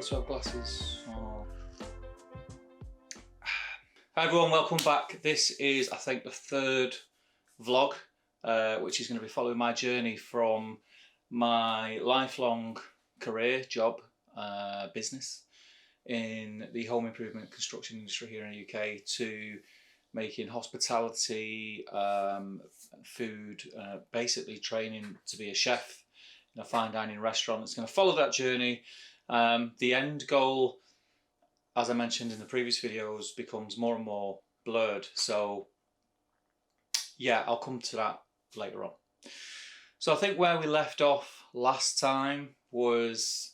to have glasses. Oh. Hi everyone, welcome back. This is, I think, the third vlog, which is going to be following my journey from my lifelong career, job, business in the home improvement construction industry here in the UK to making hospitality, food, basically training to be a chef in a fine dining restaurant. It's going to follow that journey. The end goal, as I mentioned in the previous videos, becomes more and more blurred. So yeah, I'll come to that later on. So I think where we left off last time was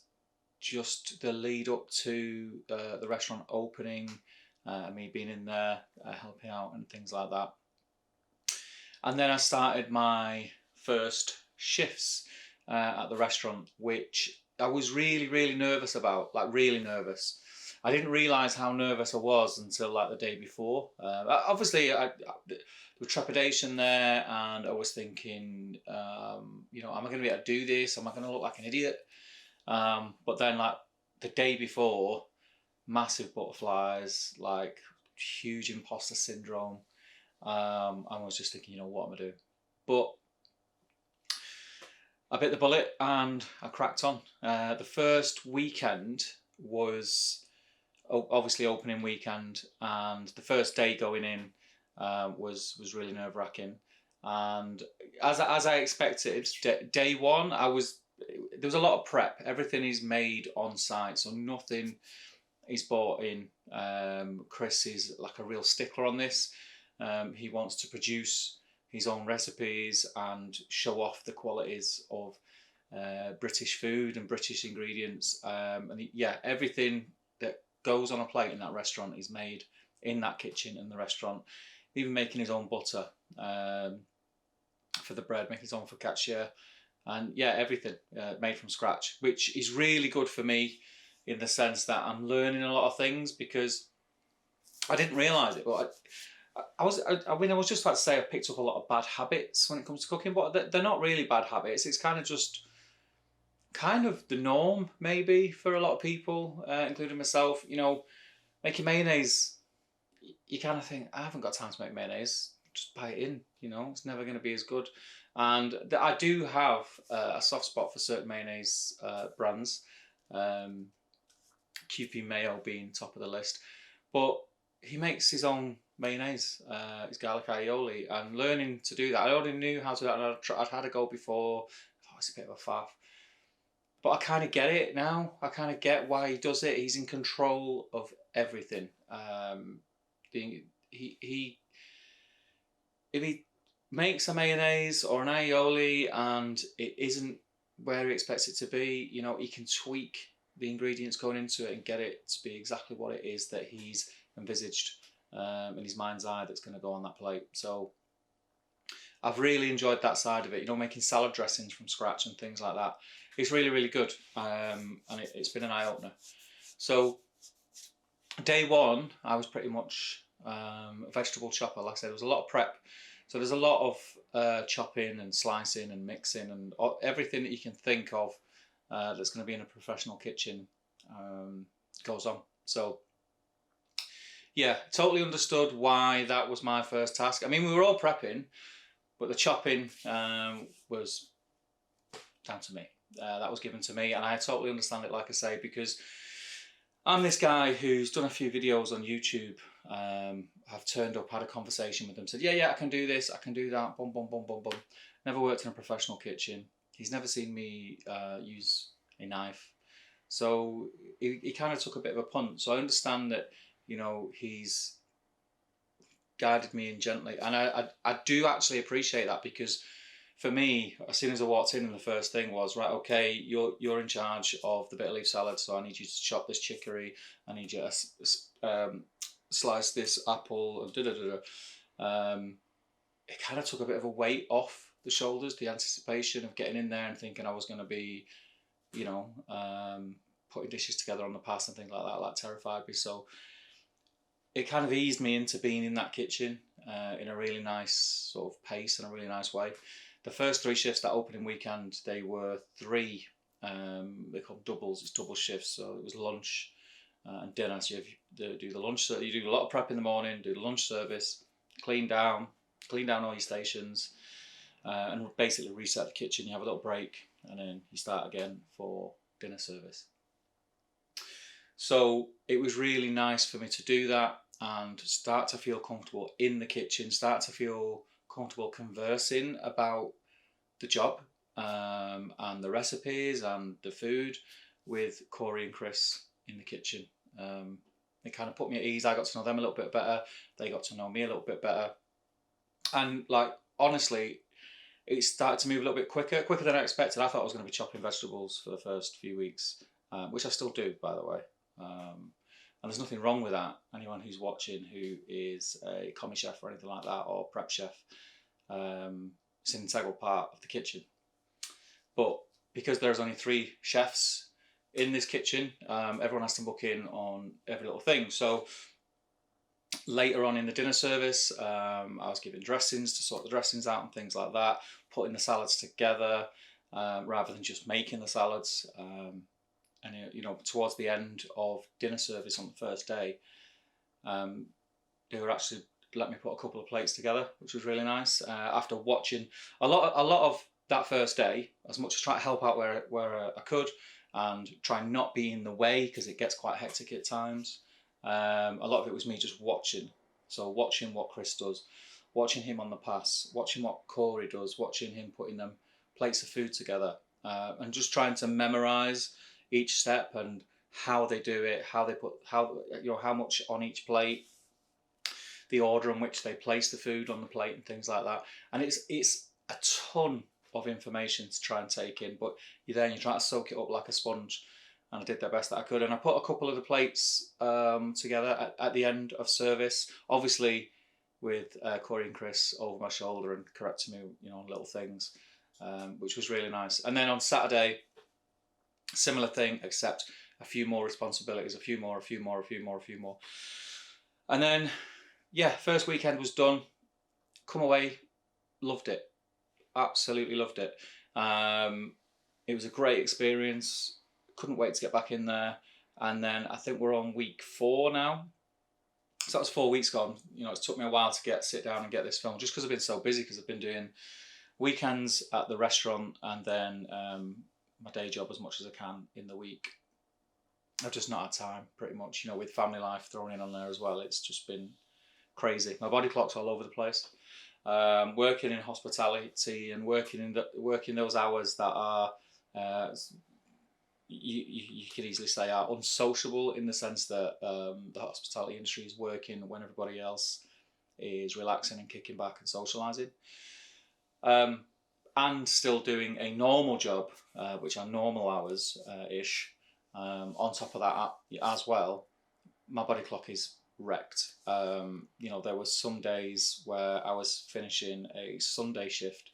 just the lead up to the restaurant opening, me being in there, helping out and things like that. And then I started my first shifts at the restaurant, which I was really nervous about, like really nervous. I didn't realise how nervous I was until like the day before. Obviously, there was trepidation there, and I was thinking, you know, am I going to be able to do this? Am I going to look like an idiot? But then, like the day before, massive butterflies, like huge imposter syndrome. I was just thinking, you know, what am I doing? But I bit the bullet and I cracked on. The first weekend was obviously opening weekend, and the first day going in was really nerve-wracking. And as I expected, day one, there was a lot of prep. Everything is made on site, so nothing is bought in. Chris is like a real stickler on this. He wants to produce his own recipes and show off the qualities of British food and British ingredients. Yeah, everything that goes on a plate in that restaurant is made in that kitchen in the restaurant. Even making his own butter for the bread, making his own focaccia, and yeah, everything made from scratch, which is really good for me in the sense that I'm learning a lot of things, because I didn't realise it, but I was just about to say I picked up a lot of bad habits when it comes to cooking, but they're not really bad habits. It's kind of just the norm maybe for a lot of people, including myself. You know, making mayonnaise, you kind of think, I haven't got time to make mayonnaise, just buy it in, you know, it's never going to be as good. And I do have a soft spot for certain mayonnaise brands, QP Mayo being top of the list, but he makes his own mayonnaise, his garlic aioli, and learning to do that. I already knew how to do that, and I'd had a go before. I thought it's a bit of a faff, but I kind of get it now. I kind of get why he does it. He's in control of everything. If he makes a mayonnaise or an aioli and it isn't where he expects it to be, you know, he can tweak the ingredients going into it and get it to be exactly what it is that he's envisaged in his mind's eye that's going to go on that plate. So I've really enjoyed that side of it, you know, making salad dressings from scratch and things like that. It's really good, and it's been an eye-opener. So day one, I was pretty much a vegetable chopper. Like I said, there was a lot of prep, so there's a lot of chopping and slicing and mixing and everything that you can think of that's going to be in a professional kitchen goes on. So yeah, totally understood why that was my first task. I mean, we were all prepping, but the chopping was down to me. That was given to me, and I totally understand it, like I say, because I'm this guy who's done a few videos on YouTube. I've turned up, had a conversation with them, said, yeah, I can do this, I can do that, boom. Never worked in a professional kitchen. He's never seen me use a knife. So he kind of took a bit of a punt. So I understand that, you know, he's guided me in gently. And I do actually appreciate that, because for me, as soon as I walked in, and the first thing was, right, okay, you're in charge of the bitter leaf salad, so I need you to chop this chicory, I need you to slice this apple, and it kind of took a bit of a weight off the shoulders, the anticipation of getting in there and thinking I was going to be, you know, putting dishes together on the pass and things like that, like terrified me. So it kind of eased me into being in that kitchen in a really nice sort of pace and a really nice way. The first three shifts that opening weekend, they were 3 They call them doubles. It's double shifts. So it was lunch and dinner. So you do the lunch. So you do a lot of prep in the morning. Do the lunch service. Clean down all your stations, and basically reset the kitchen. You have a little break, and then you start again for dinner service. So it was really nice for me to do that and start to feel comfortable in the kitchen, start to feel comfortable conversing about the job, and the recipes and the food with Corey and Chris in the kitchen. It kind of put me at ease. I got to know them a little bit better. They got to know me a little bit better. And like, honestly, it started to move a little bit quicker than I expected. I thought I was going to be chopping vegetables for the first few weeks, which I still do, by the way. And there's nothing wrong with that. Anyone who's watching who is a commie chef or anything like that, or prep chef, it's an integral part of the kitchen. But because there's only 3 chefs in this kitchen, everyone has to book in on every little thing. So later on in the dinner service, I was giving dressings to sort the dressings out and things like that, putting the salads together rather than just making the salads. And towards the end of dinner service on the first day, they were actually let me put a couple of plates together, which was really nice. After watching a lot of that first day, as much as trying to help out where I could, and try not be in the way because it gets quite hectic at times. A lot of it was me just watching. So watching what Chris does, watching him on the pass, watching what Corey does, watching him putting them plates of food together, and just trying to memorize each step and how they do it, how much on each plate, the order in which they place the food on the plate and things like that. And it's a ton of information to try and take in, but you're trying to soak it up like a sponge. And I did the best that I could. And I put a couple of the plates together at the end of service, obviously with Corey and Chris over my shoulder and correcting me, on little things, which was really nice. And then on Saturday, similar thing, except a few more responsibilities, a few more. And then, first weekend was done. Come away, loved it. Absolutely loved it. It was a great experience. Couldn't wait to get back in there. And then I think we're on week 4 now. So that was 4 weeks gone. It took me a while to sit down and get this film, just because I've been so busy, because I've been doing weekends at the restaurant and then my day job as much as I can in the week. I've just not had time, pretty much, with family life thrown in on there as well. It's just been crazy. My body clock's all over the place. Working in hospitality and working those hours that are, you could easily say, are unsociable, in the sense that the hospitality industry is working when everybody else is relaxing and kicking back and socialising. And still doing a normal job, which are normal hours ish. On top of that as well, my body clock is wrecked. There were some days where I was finishing a Sunday shift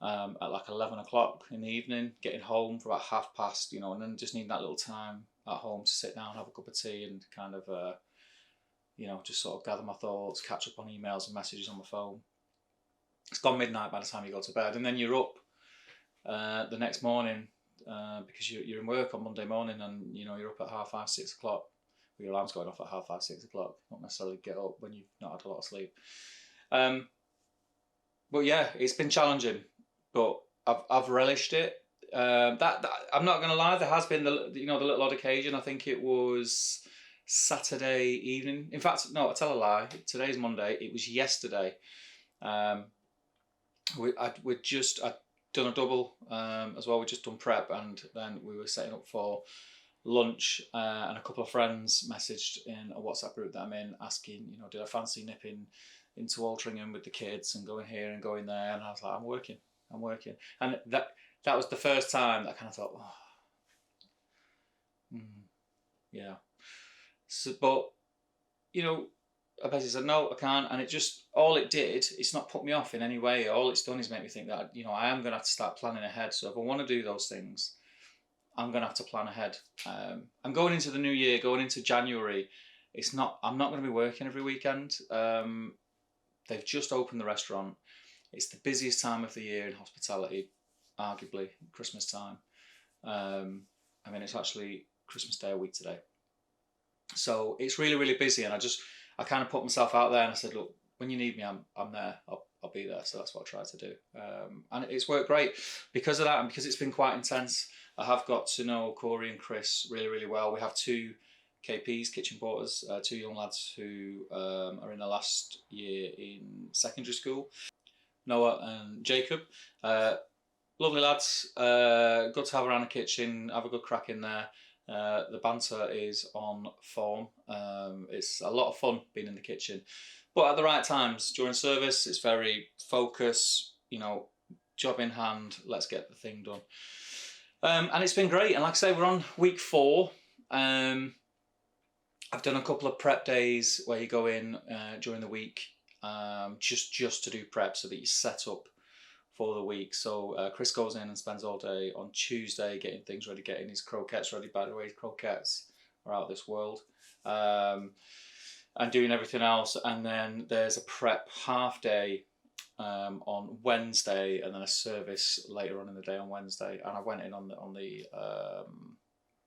at like 11 o'clock in the evening, getting home for about past, and then just needing that little time at home to sit down, have a cup of tea, and kind of, just sort of gather my thoughts, catch up on emails and messages on my phone. It's gone midnight by the time you go to bed, and then you're up the next morning because you're in work on Monday morning, and you're up at 5:30, 6 o'clock. Your alarm's going off at 5:30, 6 o'clock. Not necessarily get up when you've not had a lot of sleep. But yeah, it's been challenging, but I've relished it. That I'm not going to lie, there has been the little odd occasion. I think it was Saturday evening. In fact, no, I tell a lie. Today's Monday. It was yesterday. I'd done a double as well. We'd just done prep, and then we were setting up for lunch, and a couple of friends messaged in a WhatsApp group that I'm in, asking, did I fancy nipping into Altrincham with the kids and going here and going there? And I was like, I'm working. And that was the first time that I kind of thought, yeah. So, but I basically said no, I can't, and all it did, it's not put me off in any way. All it's done is make me think that I am going to have to start planning ahead. So if I want to do those things, I'm going to have to plan ahead. I'm going into the new year, going into January. I'm not going to be working every weekend. They've just opened the restaurant. It's the busiest time of the year in hospitality, arguably Christmas time. I mean, it's actually Christmas Day a week today. So it's really, really busy, and I kind of put myself out there, and I said, look, when you need me, I'm there. I'll be there. So that's what I try to do, and it's worked great because of that, and because it's been quite intense. I have got to know Corey and Chris really, really well. We have two KPs, kitchen porters, two young lads who are in the last year in secondary school. Noah and Jacob. Lovely lads. Good to have around the kitchen. Have a good crack in there. The banter is on form. It's a lot of fun being in the kitchen, but at the right times during service, it's very focus. Job in hand. Let's get the thing done. And it's been great. And like I say, we're on week 4. I've done a couple of prep days where you go in during the week, just to do prep so that you set up for the week. So Chris goes in and spends all day on Tuesday getting things ready, getting his croquettes ready. By the way, his croquettes are out of this world. And doing everything else. And then there's a prep half day on Wednesday, and then a service later on in the day on Wednesday. And I went in on the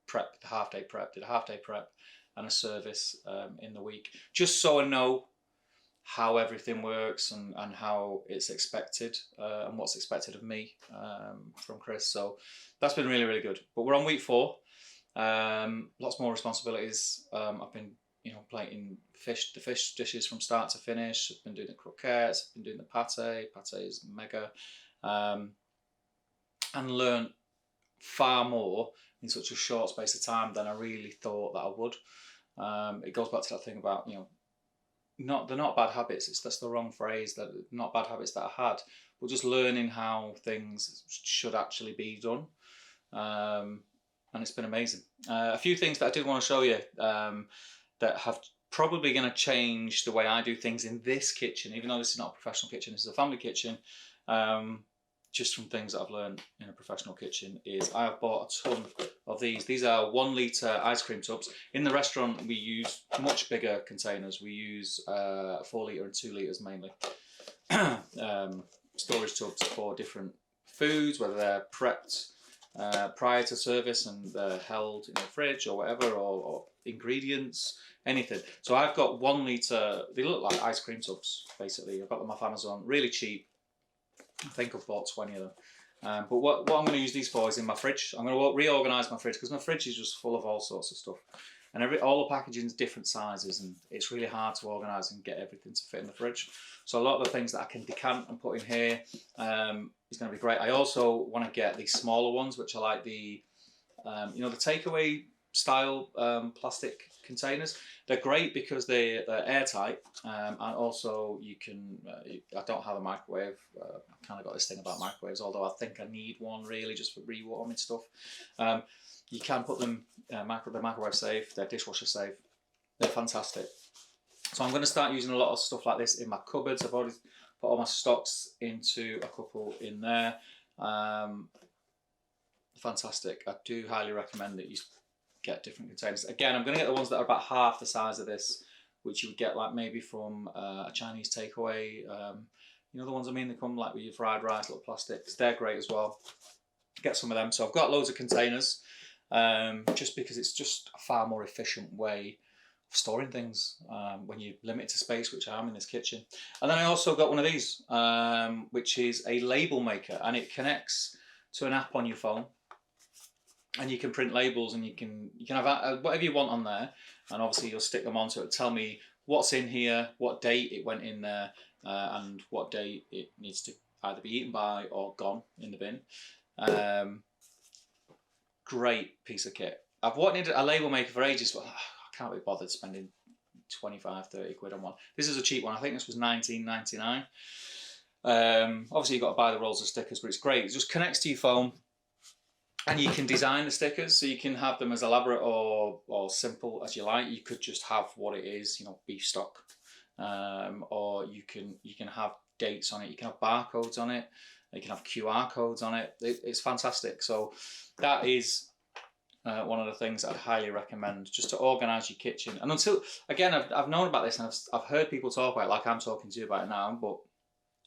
prep, the half day prep, did a half day prep and a service in the week, just so I know how everything works and how it's expected and what's expected of me from Chris. So that's been really, really good. But we're on week 4. Lots more responsibilities. I've been plating the fish dishes from start to finish. I've been doing the croquettes, I've been doing the pate. Pate is mega. And learned far more in such a short space of time than I really thought that I would. It goes back to that thing about, they're not bad habits. That's the wrong phrase. That not bad habits that I had, but just learning how things should actually be done. And it's been amazing. A few things that I did want to show you that have probably going to change the way I do things in this kitchen, even though this is not a professional kitchen, this is a family kitchen. Just from things that I've learned in a professional kitchen is I have bought a ton of these. These are 1 litre ice cream tubs. In the restaurant, we use much bigger containers. We use 4 litre and 2 litres mainly. Storage tubs for different foods, whether they're prepped prior to service and they're held in the fridge or whatever, or ingredients, anything. So I've got 1 litre, they look like ice cream tubs basically. I've got them off Amazon, really cheap. I think I've bought 20 of them. But what I'm going to use these for is in my fridge. I'm going to reorganise my fridge because my fridge is just full of all sorts of stuff. And all the packaging is different sizes, and it's really hard to organise and get everything to fit in the fridge. So a lot of the things that I can decant and put in here is going to be great. I also want to get these smaller ones, which are like the takeaway style plastic containers. They're great because they're airtight, and also you can. I don't have a microwave. I've kind of got this thing about microwaves, although I think I need one really just for rewarming stuff. You can put them they're microwave safe, they're dishwasher safe, they're fantastic. So I'm going to start using a lot of stuff like this in my cupboards. I've already put all my stocks into a couple in there. Fantastic. I do highly recommend that you get different containers. Again, I'm going to get the ones that are about half the size of this, which you would get like maybe from a Chinese takeaway. The ones I mean, they come like with your fried rice, little plastics. They're great as well. Get some of them. So I've got loads of containers, just because it's just a far more efficient way of storing things when you're limited to space, which I am in this kitchen. And then I also got one of these, which is a label maker, and it connects to an app on your phone. And you can print labels, and you can have whatever you want on there, and obviously you'll stick them on, so it'll tell me what's in here, what date it went in there, and what date it needs to either be eaten by or gone in the bin. Great piece of kit. I've wanted a label maker for ages, but I can't be bothered spending 25, 30 quid on one. This is a cheap one. I think this was £19.99. Obviously you've got to buy the rolls of stickers, but it's great. It just connects to your phone. And you can design the stickers, so you can have them as elaborate or simple as you like. You could just have what it is, beef stock, or you can have dates on it. You can have barcodes on it. You can have QR codes on it. It's fantastic. So that is one of the things I'd highly recommend, just to organise your kitchen. And until again, I've known about this, and I've heard people talk about it, like I'm talking to you about it now, but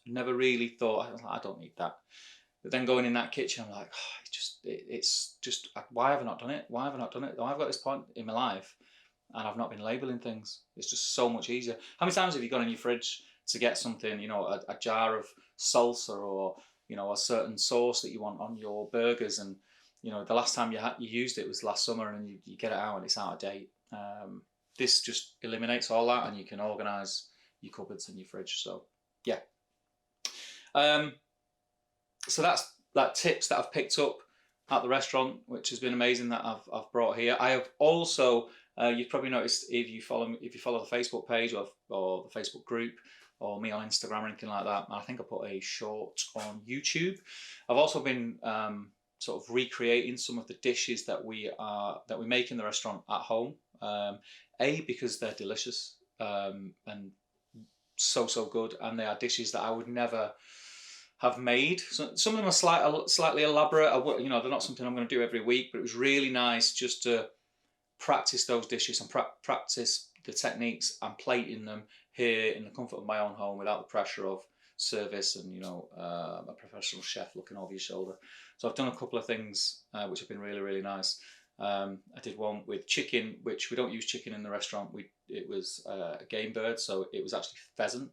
never really thought I don't need that. But then going in that kitchen, I'm like, oh, it's just, why have I not done it? Why have I not done it? Why have I got this point in my life and I've not been labelling things? It's just so much easier. How many times have you gone in your fridge to get something, a jar of salsa, or, a certain sauce that you want on your burgers, and, the last time you used it was last summer, and you get it out and it's out of date. This just eliminates all that, and you can organise your cupboards and your fridge. So, yeah. So that's tips that I've picked up at the restaurant, which has been amazing, that I've brought here. I have also, you've probably noticed if you follow the Facebook page or the Facebook group, or me on Instagram or anything like that. I think I put a short on YouTube. I've also been sort of recreating some of the dishes that we make in the restaurant at home. Because they're delicious, and so good, and they are dishes that I would never have made. So some of them are slightly elaborate. They're not something I'm going to do every week, but it was really nice just to practice those dishes and practice the techniques and plating them here in the comfort of my own home, without the pressure of service and a professional chef looking over your shoulder. So I've done a couple of things which have been really, really nice. I did one with chicken, which we don't use chicken in the restaurant. It was a game bird, so it was actually pheasant,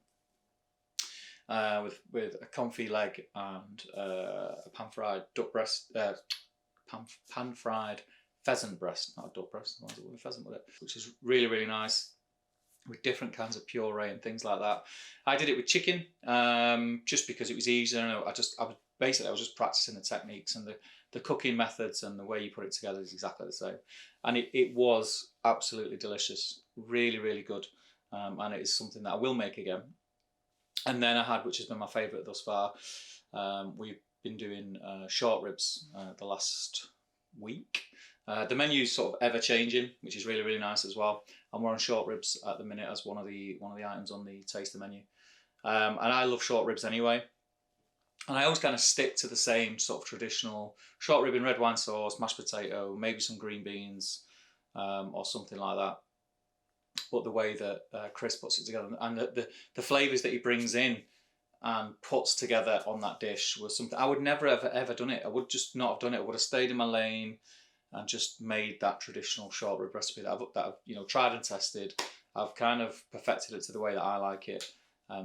with a confit leg and a pan fried duck breast, pan fried pheasant breast, not a duck breast, with pheasant with it, which is really, really nice, with different kinds of puree and things like that. I did it with chicken, just because it was easier. I was just practicing the techniques, and the cooking methods, and the way you put it together is exactly the same. And it was absolutely delicious, really, really good, and it is something that I will make again. And then I had, which has been my favourite thus far, we've been doing short ribs the last week. The menu's sort of ever changing, which is really, really nice as well. And we're on short ribs at the minute as one of the items on the taster menu. And I love short ribs anyway. And I always kind of stick to the same sort of traditional short rib in red wine sauce, mashed potato, maybe some green beans, or something like that. But the way that Chris puts it together, and the flavours that he brings in and puts together on that dish, was something I would never ever done it. I would just not have done it. I would have stayed in my lane and just made that traditional short rib recipe that I've tried and tested. I've kind of perfected it to the way that I like it.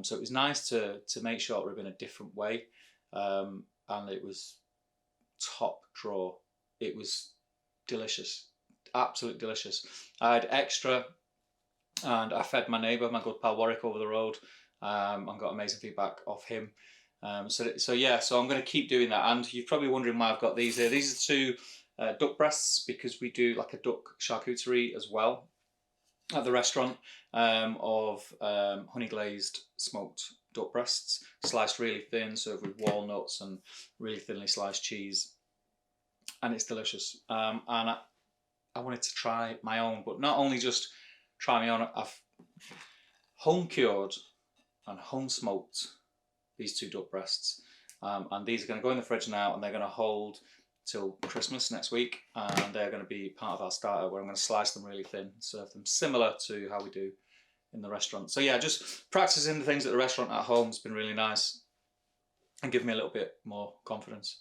So it was nice to make short rib in a different way, and it was top drawer. It was delicious, absolutely delicious. I had extra, and I fed my neighbour, my good pal Warwick, over the road, and got amazing feedback off him. So I'm going to keep doing that. And you're probably wondering why I've got these here. These are two duck breasts, because we do like a duck charcuterie as well at the restaurant, of honey glazed smoked duck breasts, sliced really thin, served with walnuts and really thinly sliced cheese, and it's delicious. And I wanted to try my own, but not only just try my own. I've home cured and home smoked these two duck breasts, and these are going to go in the fridge now, and they're going to hold till Christmas next week, and they're going to be part of our starter, where I'm going to slice them really thin, serve them similar to how we do in the restaurant. So yeah, just practicing the things at the restaurant at home has been really nice, and given me a little bit more confidence.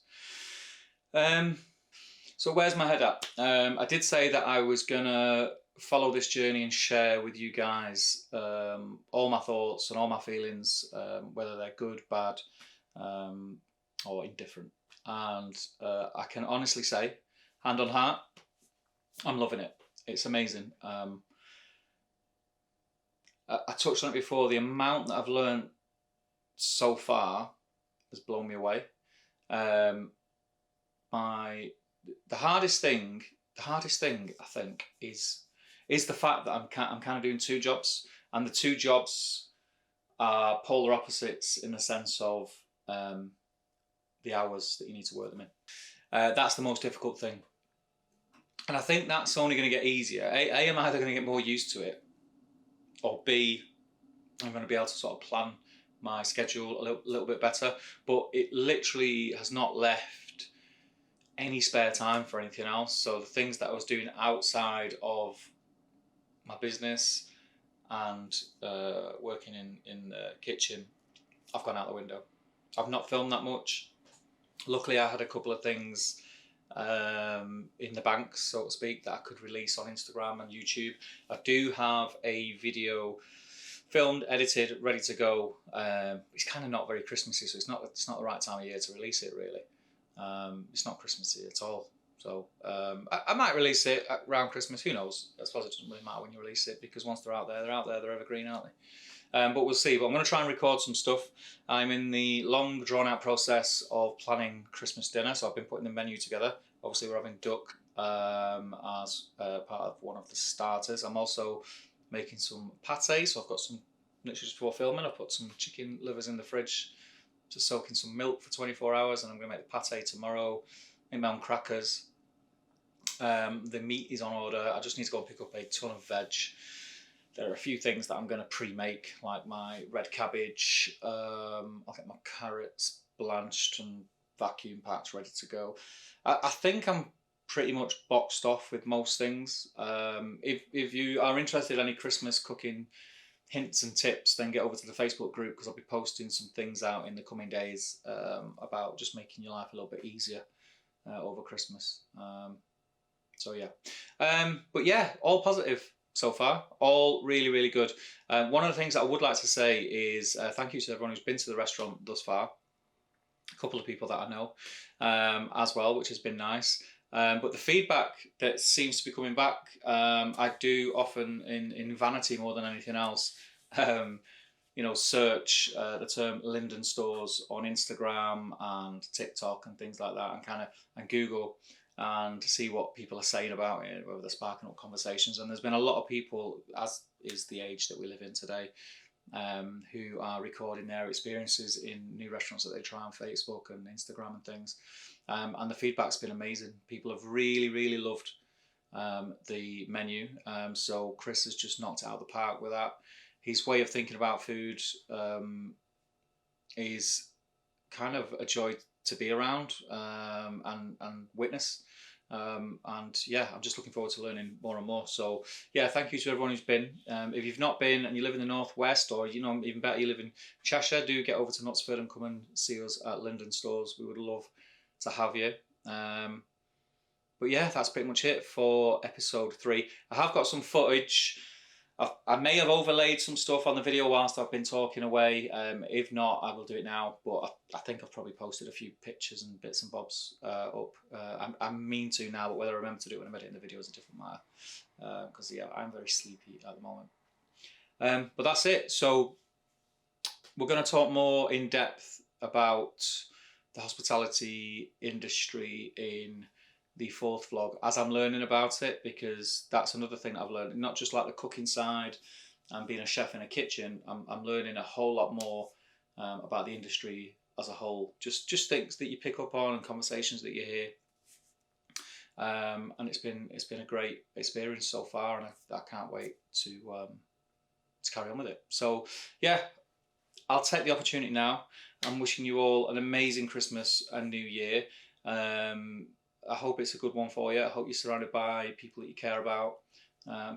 So where's my head at? I did say that I was going to follow this journey and share with you guys all my thoughts and all my feelings, whether they're good, bad, or indifferent. And I can honestly say, hand on heart, I'm loving it. It's amazing. I touched on it before. The amount that I've learned so far has blown me away. The hardest thing I think is the fact that I'm kind of doing two jobs, and the two jobs are polar opposites in the sense of the hours that you need to work them in. That's the most difficult thing, and I think that's only going to get easier. A, I'm either going to get more used to it, or B, I'm going to be able to sort of plan my schedule a little bit better. But it literally has not left any spare time for anything else. So the things that I was doing outside of my business and working in the kitchen, I've gone out the window. I've not filmed that much. Luckily, I had a couple of things in the bank, so to speak, that I could release on Instagram and YouTube. I do have a video filmed, edited, ready to go. It's kind of not very Christmassy, so it's not the right time of year to release it, really. It's not Christmassy at all. So I might release it around Christmas. Who knows? I suppose it doesn't really matter when you release it, because once they're out there, they're evergreen, aren't they? But we'll see. But I'm going to try and record some stuff. I'm in the long, drawn-out process of planning Christmas dinner. So I've been putting the menu together. Obviously, we're having duck as part of one of the starters. I'm also making some pate. So I've got some, literally just before filming, I put some chicken livers in the fridge to soak in some milk for 24 hours. And I'm going to make the pate tomorrow. Make my own crackers. The meat is on order. I just need to go and pick up a ton of veg. There are a few things that I'm going to pre-make, like my red cabbage. I'll get my carrots blanched and vacuum packed, ready to go. I think I'm pretty much boxed off with most things. If you are interested in any Christmas cooking hints and tips, then get over to the Facebook group, because I'll be posting some things out in the coming days about just making your life a little bit easier over Christmas. So yeah, but yeah, all positive so far, all really, really good. One of the things that I would like to say is thank you to everyone who's been to the restaurant thus far. A couple of people that I know as well, which has been nice. But the feedback that seems to be coming back, I do often, in vanity more than anything else, search the term Linden Stores on Instagram and TikTok and things like that, and Google, and see what people are saying about it, whether they're sparking up conversations. And there's been a lot of people, as is the age that we live in today, who are recording their experiences in new restaurants that they try on Facebook and Instagram and things. And the feedback's been amazing. People have really, really loved the menu. So Chris has just knocked it out of the park with that. His way of thinking about food is kind of a joy to be around and witness. And yeah, I'm just looking forward to learning more and more. So yeah, thank you to everyone who's been. If you've not been and you live in the Northwest, or even better, you live in Cheshire, do get over to Knutsford and come and see us at Linden Stores. We would love to have you. But yeah, that's pretty much it for episode 3. I have got some footage. I may have overlaid some stuff on the video whilst I've been talking away. If not, I will do it now. But I think I've probably posted a few pictures and bits and bobs up. I mean to now, but whether I remember to do it when I'm editing the video is a different matter. Because yeah, I'm very sleepy at the moment. But that's it. So we're going to talk more in depth about the hospitality industry in the 4th vlog as I'm learning about it, because that's another thing that I've learned, not just like the cooking side and being a chef in a kitchen. I'm learning a whole lot more about the industry as a whole, just things that you pick up on and conversations that you hear, and it's been a great experience so far, and I can't wait to carry on with it. So yeah, I'll take the opportunity now. I'm wishing you all an amazing Christmas and New Year. I hope it's a good one for you. I hope you're surrounded by people that you care about,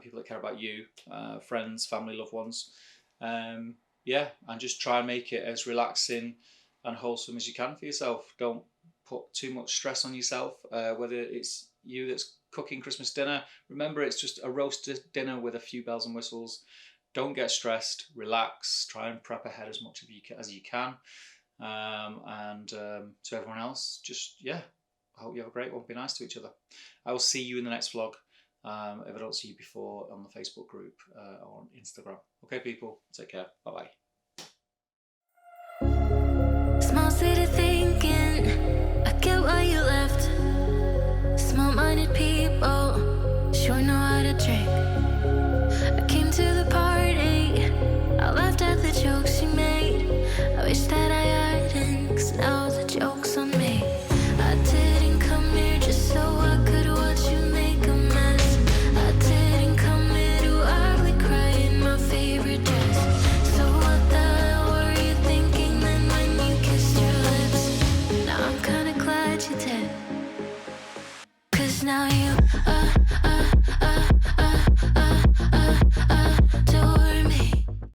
people that care about you, friends, family, loved ones. Yeah, and just try and make it as relaxing and wholesome as you can for yourself. Don't put too much stress on yourself, whether it's you that's cooking Christmas dinner. Remember, it's just a roasted dinner with a few bells and whistles. Don't get stressed, relax, try and prep ahead as much as you can. And to everyone else, just, yeah, I hope you have a great one. Be nice to each other. I will see you in the next vlog, if I don't see you before, on the Facebook group or on Instagram. Okay, people, take care. Bye-bye. Small city thinking, I get why you left. Small-minded people